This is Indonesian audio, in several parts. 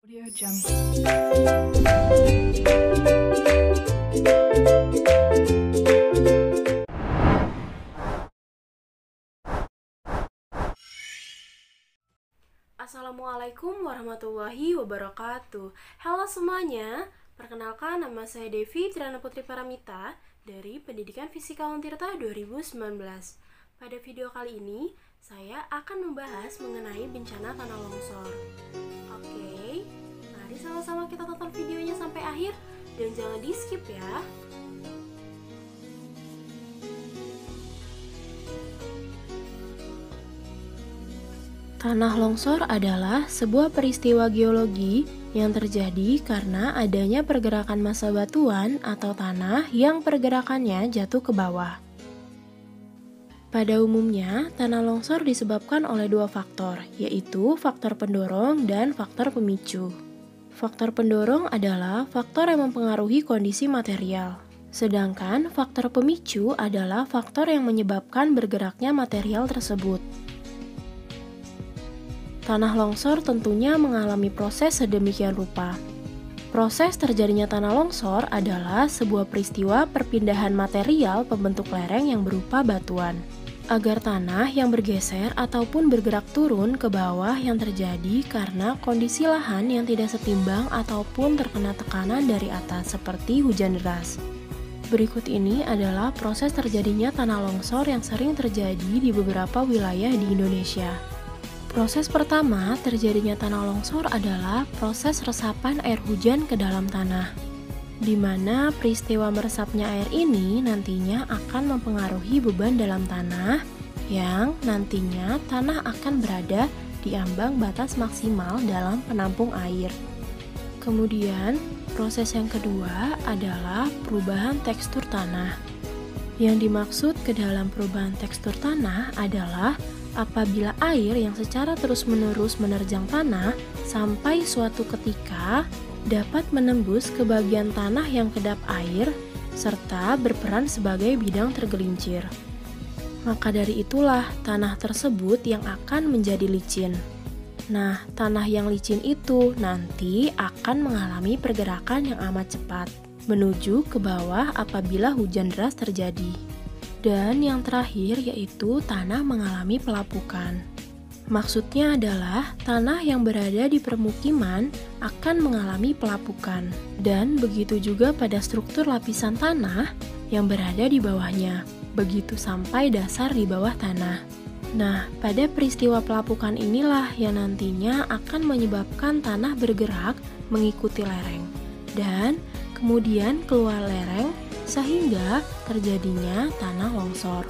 Audio Jungle. Assalamualaikum warahmatullahi wabarakatuh. Halo semuanya, perkenalkan nama saya Devi Triana Putri Paramita dari Pendidikan Fisika Untirta 2019. Pada video kali ini, saya akan membahas mengenai bencana tanah longsor. Oke, mari sama-sama kita tonton videonya sampai akhir dan jangan di skip ya. Tanah longsor adalah sebuah peristiwa geologi yang terjadi karena adanya pergerakan massa batuan atau tanah yang pergerakannya jatuh ke bawah. Pada umumnya, tanah longsor disebabkan oleh dua faktor, yaitu faktor pendorong dan faktor pemicu. Faktor pendorong adalah faktor yang mempengaruhi kondisi material, sedangkan faktor pemicu adalah faktor yang menyebabkan bergeraknya material tersebut. Tanah longsor tentunya mengalami proses sedemikian rupa. Proses terjadinya tanah longsor adalah sebuah peristiwa perpindahan material pembentuk lereng yang berupa batuan. Agar tanah yang bergeser ataupun bergerak turun ke bawah yang terjadi karena kondisi lahan yang tidak setimbang ataupun terkena tekanan dari atas seperti hujan deras. Berikut ini adalah proses terjadinya tanah longsor yang sering terjadi di beberapa wilayah di Indonesia. Proses pertama terjadinya tanah longsor adalah proses resapan air hujan ke dalam tanah, di mana peristiwa meresapnya air ini nantinya akan mempengaruhi beban dalam tanah, yang nantinya tanah akan berada di ambang batas maksimal dalam penampung air. Kemudian, proses yang kedua adalah perubahan tekstur tanah. Yang dimaksud ke dalam perubahan tekstur tanah adalah apabila air yang secara terus-menerus menerjang tanah sampai suatu ketika dapat menembus ke bagian tanah yang kedap air serta berperan sebagai bidang tergelincir. Maka dari itulah tanah tersebut yang akan menjadi licin. Nah, tanah yang licin itu nanti akan mengalami pergerakan yang amat cepat menuju ke bawah apabila hujan deras terjadi. Dan yang terakhir yaitu tanah mengalami pelapukan. Maksudnya adalah tanah yang berada di permukiman akan mengalami pelapukan. Dan begitu juga pada struktur lapisan tanah yang berada di bawahnya, begitu sampai dasar di bawah tanah. Nah, pada peristiwa pelapukan inilah yang nantinya akan menyebabkan tanah bergerak mengikuti lereng. Dan kemudian keluar lereng sehingga terjadinya tanah longsor.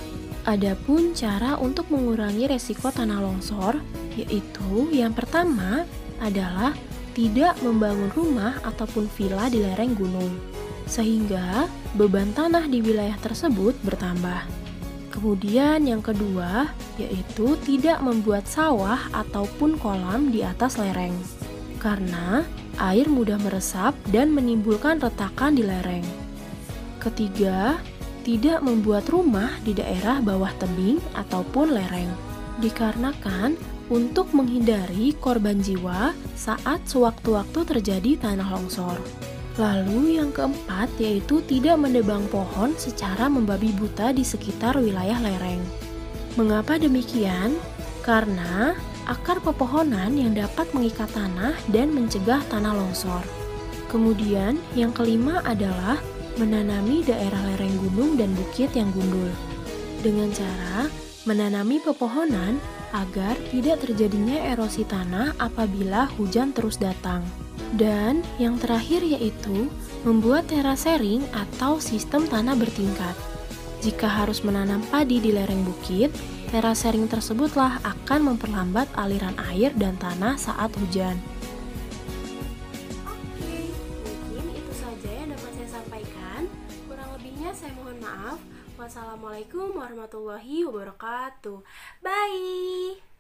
Adapun cara untuk mengurangi resiko tanah longsor, yaitu yang pertama adalah tidak membangun rumah ataupun villa di lereng gunung, sehingga beban tanah di wilayah tersebut bertambah. Kemudian yang kedua, yaitu tidak membuat sawah ataupun kolam di atas lereng, karena air mudah meresap dan menimbulkan retakan di lereng. Ketiga, tidak membuat rumah di daerah bawah tebing ataupun lereng, dikarenakan untuk menghindari korban jiwa saat sewaktu-waktu terjadi tanah longsor. Lalu yang keempat yaitu tidak menebang pohon secara membabi buta di sekitar wilayah lereng. Mengapa demikian? Karena akar pepohonan yang dapat mengikat tanah dan mencegah tanah longsor. Kemudian yang kelima adalah menanami daerah lereng gunung dan bukit yang gundul dengan cara menanami pepohonan agar tidak terjadinya erosi tanah apabila hujan terus datang. Dan yang terakhir yaitu membuat terasering atau sistem tanah bertingkat. Jika harus menanam padi di lereng bukit, terasering tersebutlah akan memperlambat aliran air dan tanah saat hujan. Saya mohon maaf. Wassalamualaikum warahmatullahi wabarakatuh. Bye.